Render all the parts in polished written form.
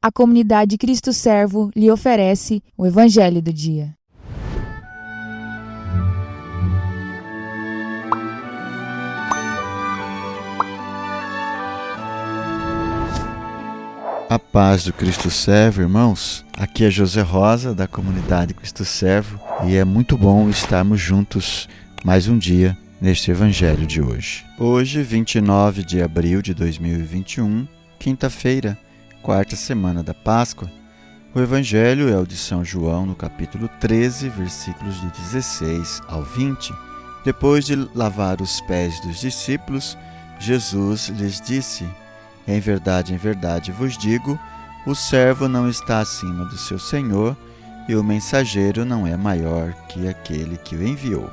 a comunidade Cristo Servo lhe oferece o Evangelho do Dia. A paz do Cristo Servo, irmãos. Aqui é José Rosa, da comunidade Cristo Servo, e é muito bom estarmos juntos mais um dia neste Evangelho de hoje. Hoje, 29 de abril de 2021, quinta-feira, quarta semana da Páscoa. O Evangelho é o de São João, no capítulo 13, versículos do 16 ao 20. Depois de lavar os pés dos discípulos, Jesus lhes disse: em verdade vos digo, o servo não está acima do seu senhor e o mensageiro não é maior que aquele que o enviou.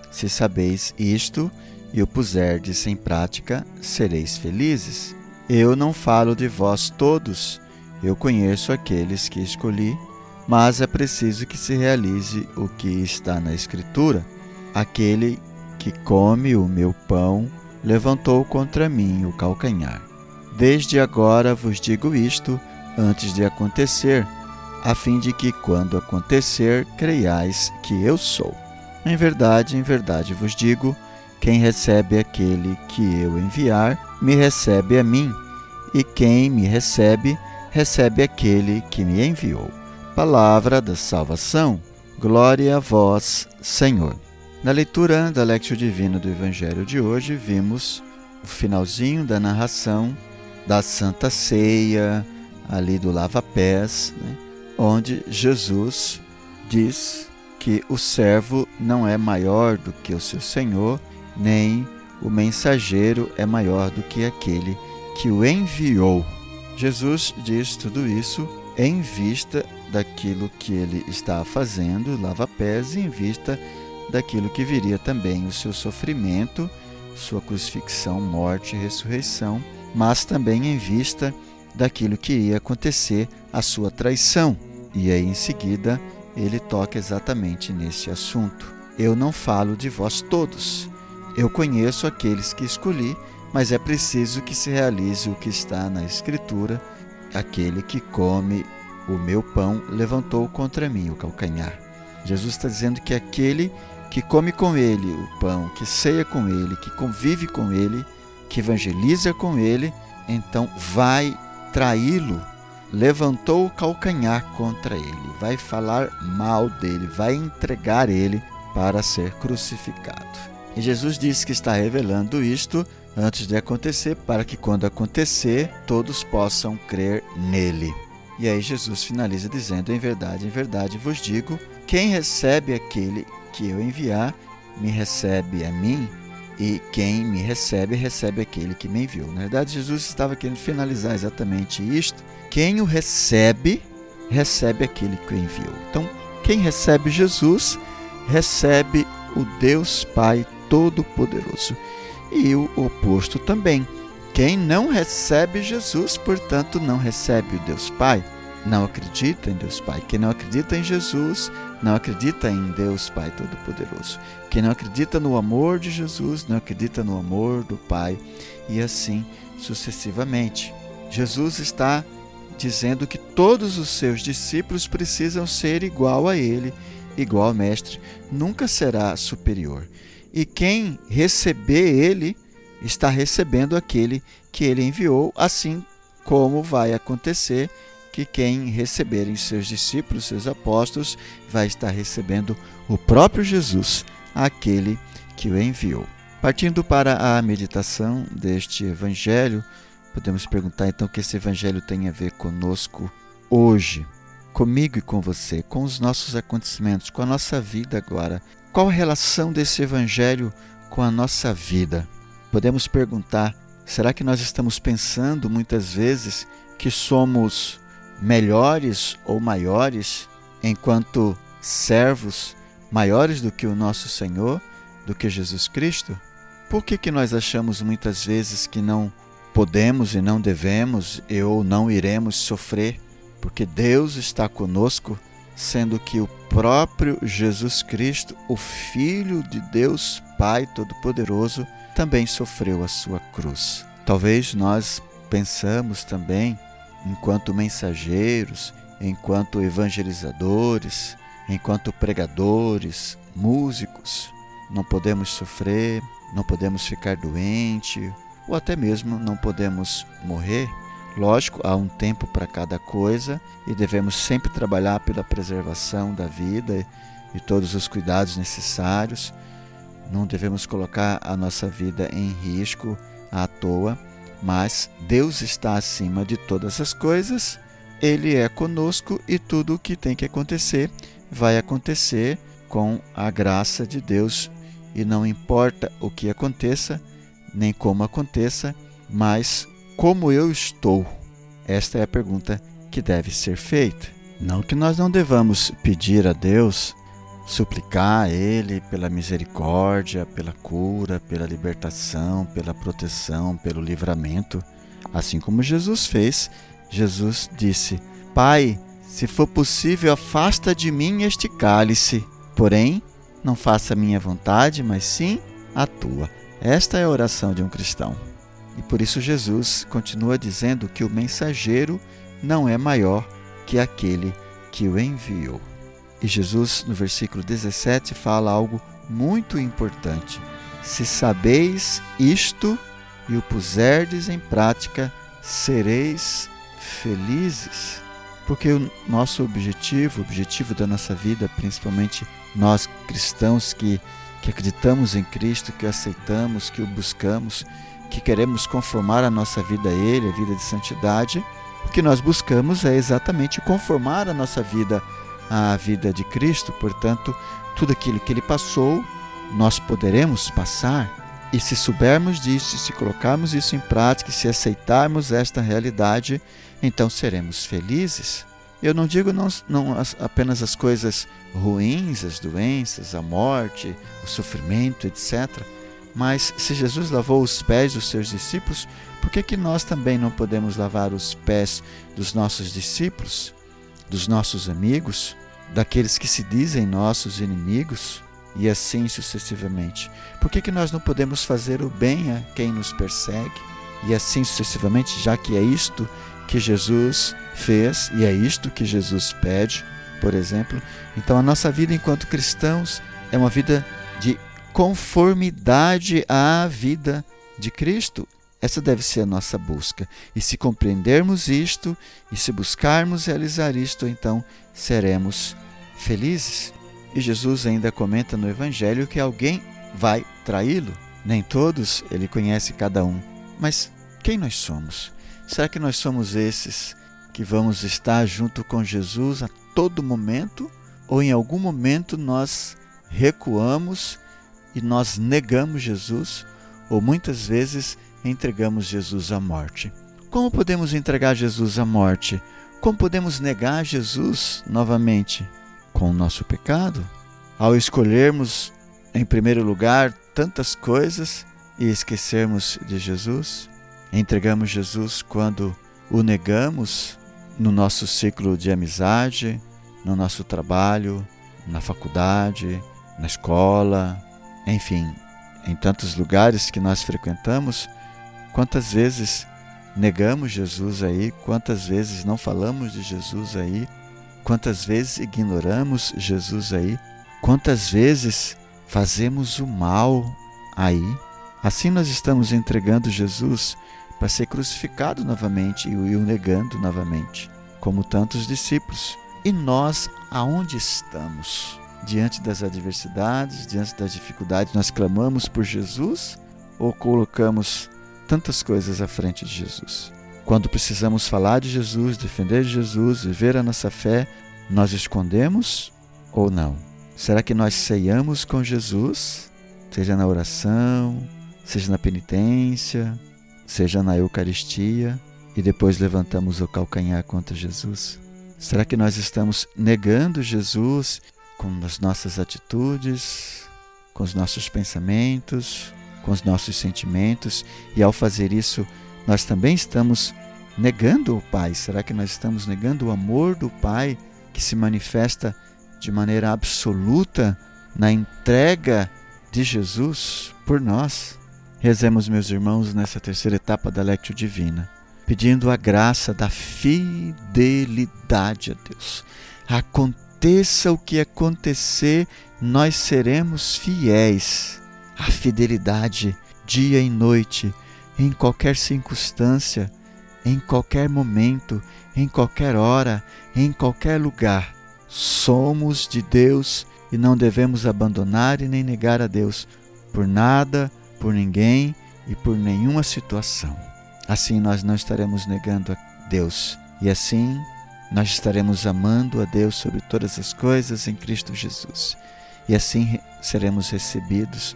Se sabeis isto e o puserdes em prática, sereis felizes. Eu não falo de vós todos, eu conheço aqueles que escolhi, mas é preciso que se realize o que está na Escritura. Aquele que come o meu pão levantou contra mim o calcanhar. Desde agora vos digo isto, antes de acontecer, a fim de que, quando acontecer, creiais que eu sou. Em verdade vos digo, quem recebe aquele que eu enviar, me recebe a mim, e quem me recebe, recebe aquele que me enviou. Palavra da salvação, glória a vós, Senhor. Na leitura da Lectio Divina do Evangelho de hoje, vimos o finalzinho da narração da Santa Ceia, ali do lava-pés, onde Jesus diz que o servo não é maior do que o seu senhor, nem o mensageiro é maior do que aquele que o enviou. Jesus diz tudo isso em vista daquilo que ele está fazendo, lava-pés, e em vista daquilo que viria também, o seu sofrimento, sua crucifixão, morte e ressurreição, mas também em vista daquilo que iria acontecer, a sua traição. E aí, em seguida, ele toca exatamente nesse assunto. Eu não falo de vós todos. Eu conheço aqueles que escolhi, mas é preciso que se realize o que está na Escritura. Aquele que come o meu pão levantou contra mim o calcanhar. Jesus está dizendo que aquele que come com ele o pão, que ceia com ele, que convive com ele, que evangeliza com ele, então vai traí-lo, levantou o calcanhar contra ele, vai falar mal dele, vai entregar ele para ser crucificado. E Jesus disse que está revelando isto antes de acontecer, para que quando acontecer, todos possam crer nele. E aí Jesus finaliza dizendo: em verdade vos digo, quem recebe aquele que eu enviar, me recebe a mim, e quem me recebe, recebe aquele que me enviou. Na verdade, Jesus estava querendo finalizar exatamente isto. Quem o recebe, recebe aquele que o enviou. Então, quem recebe Jesus, recebe o Deus Pai Todo-Poderoso. E o oposto também. Quem não recebe Jesus, portanto, não recebe o Deus Pai. Não acredita em Deus Pai. Quem não acredita em Jesus, não acredita em Deus Pai Todo-Poderoso. Quem não acredita no amor de Jesus, não acredita no amor do Pai, e assim sucessivamente. Jesus está dizendo que todos os seus discípulos precisam ser igual a ele, igual ao Mestre, nunca será superior. E quem receber ele, está recebendo aquele que ele enviou, assim como vai acontecer que quem receberem seus discípulos, seus apóstolos, vai estar recebendo o próprio Jesus, aquele que o enviou. Partindo para a meditação deste Evangelho, podemos perguntar então o que esse Evangelho tem a ver conosco hoje, comigo e com você, com os nossos acontecimentos, com a nossa vida agora. Qual a relação desse Evangelho com a nossa vida? Podemos perguntar, será que nós estamos pensando muitas vezes que somos melhores ou maiores enquanto servos, maiores do que o nosso Senhor, do que Jesus Cristo? Por que nós achamos muitas vezes que não podemos e não devemos ou não iremos sofrer? Porque Deus está conosco, sendo que o próprio Jesus Cristo, o Filho de Deus Pai Todo-Poderoso, também sofreu a sua cruz. Talvez nós pensamos também enquanto mensageiros, enquanto evangelizadores, enquanto pregadores, músicos. Não podemos sofrer, não podemos ficar doentes, ou até mesmo não podemos morrer. Lógico, há um tempo para cada coisa e devemos sempre trabalhar pela preservação da vida e todos os cuidados necessários. Não devemos colocar a nossa vida em risco à toa, mas Deus está acima de todas as coisas, Ele é conosco e tudo o que tem que acontecer vai acontecer com a graça de Deus. E não importa o que aconteça, nem como aconteça, mas como eu estou? Esta é a pergunta que deve ser feita. Não que nós não devamos pedir a Deus, suplicar a Ele pela misericórdia, pela cura, pela libertação, pela proteção, pelo livramento. Assim como Jesus fez, Jesus disse: Pai, se for possível, afasta de mim este cálice. Porém, não faça a minha vontade, mas sim a tua. Esta é a oração de um cristão. E por isso Jesus continua dizendo que o mensageiro não é maior que aquele que o enviou. E Jesus, no versículo 17, fala algo muito importante. Se sabeis isto e o puserdes em prática, sereis felizes. Porque o nosso objetivo, o objetivo da nossa vida, principalmente nós cristãos que acreditamos em Cristo, que o aceitamos, que o buscamos, que queremos conformar a nossa vida a Ele, a vida de santidade, o que nós buscamos é exatamente conformar a nossa vida à vida de Cristo. Portanto, tudo aquilo que Ele passou, nós poderemos passar. E se soubermos disso, se colocarmos isso em prática, se aceitarmos esta realidade, então seremos felizes. Eu não digo não apenas as coisas ruins, as doenças, a morte, o sofrimento, etc. Mas se Jesus lavou os pés dos seus discípulos, por que nós também não podemos lavar os pés dos nossos discípulos, dos nossos amigos, daqueles que se dizem nossos inimigos, e assim sucessivamente? Por que nós não podemos fazer o bem a quem nos persegue, e assim sucessivamente, já que é isto que Jesus fez e é isto que Jesus pede, por exemplo? Então a nossa vida enquanto cristãos é uma vida de conformidade à vida de Cristo. Essa deve ser a nossa busca. E se compreendermos isto e se buscarmos realizar isto, então seremos felizes. E Jesus ainda comenta no Evangelho que alguém vai traí-lo. Nem todos, Ele conhece cada um. Mas quem nós somos? Será que nós somos esses que vamos estar junto com Jesus a todo momento? Ou em algum momento nós recuamos e nós negamos Jesus? Ou muitas vezes entregamos Jesus à morte? Como podemos entregar Jesus à morte? Como podemos negar Jesus novamente? Com o nosso pecado? Ao escolhermos em primeiro lugar tantas coisas e esquecermos de Jesus? Entregamos Jesus quando o negamos no nosso ciclo de amizade, no nosso trabalho, na faculdade, na escola, enfim, em tantos lugares que nós frequentamos. Quantas vezes negamos Jesus aí, quantas vezes não falamos de Jesus aí, quantas vezes ignoramos Jesus aí, quantas vezes fazemos o mal aí. Assim nós estamos entregando Jesus para ser crucificado novamente e o negando novamente, como tantos discípulos. E nós, aonde estamos? Diante das adversidades, diante das dificuldades, nós clamamos por Jesus ou colocamos tantas coisas à frente de Jesus? Quando precisamos falar de Jesus, defender Jesus, viver a nossa fé, nós escondemos ou não? Será que nós ceiamos com Jesus, seja na oração, seja na penitência, seja na Eucaristia, e depois levantamos o calcanhar contra Jesus? Será que nós estamos negando Jesus com as nossas atitudes, com os nossos pensamentos, com os nossos sentimentos? E ao fazer isso, nós também estamos negando o Pai. Será que nós estamos negando o amor do Pai que se manifesta de maneira absoluta na entrega de Jesus por nós? Rezemos, meus irmãos, nessa terceira etapa da Lectio Divina. pedindo a graça da fidelidade a Deus. Aconteça o que acontecer, nós seremos fiéis. A fidelidade, dia e noite, em qualquer circunstância, em qualquer momento, em qualquer hora, em qualquer lugar. Somos de Deus e não devemos abandonar e nem negar a Deus por nada, por ninguém e por nenhuma situação. Assim nós não estaremos negando a Deus e assim nós estaremos amando a Deus sobre todas as coisas em Cristo Jesus. E assim seremos recebidos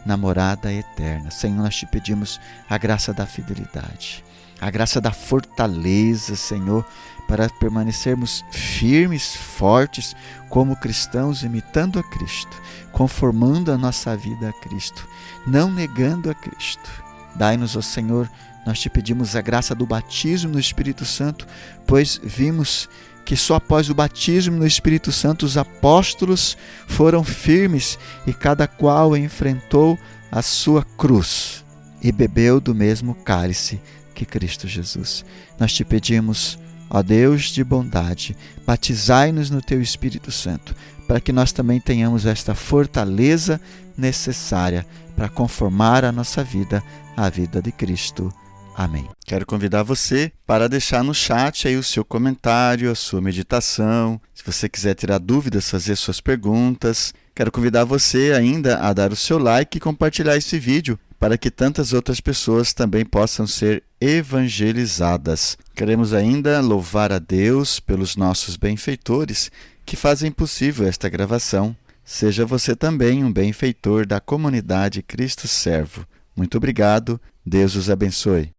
na morada eterna. Senhor, nós te pedimos a graça da fidelidade, a graça da fortaleza, Senhor, para permanecermos firmes, fortes, como cristãos, imitando a Cristo, conformando a nossa vida a Cristo, não negando a Cristo. Dai-nos, ó Senhor, nós te pedimos a graça do batismo no Espírito Santo, pois vimos que só após o batismo no Espírito Santo os apóstolos foram firmes e cada qual enfrentou a sua cruz e bebeu do mesmo cálice que Cristo Jesus. Nós te pedimos, ó Deus de bondade, batizai-nos no teu Espírito Santo, para que nós também tenhamos esta fortaleza necessária para conformar a nossa vida à vida de Cristo. Amém. Quero convidar você para deixar no chat aí o seu comentário, a sua meditação. Se você quiser tirar dúvidas, fazer suas perguntas. Quero convidar você ainda a dar o seu like e compartilhar esse vídeo para que tantas outras pessoas também possam ser evangelizadas. Queremos ainda louvar a Deus pelos nossos benfeitores que fazem possível esta gravação. Seja você também um benfeitor da comunidade Cristo Servo. Muito obrigado. Deus os abençoe.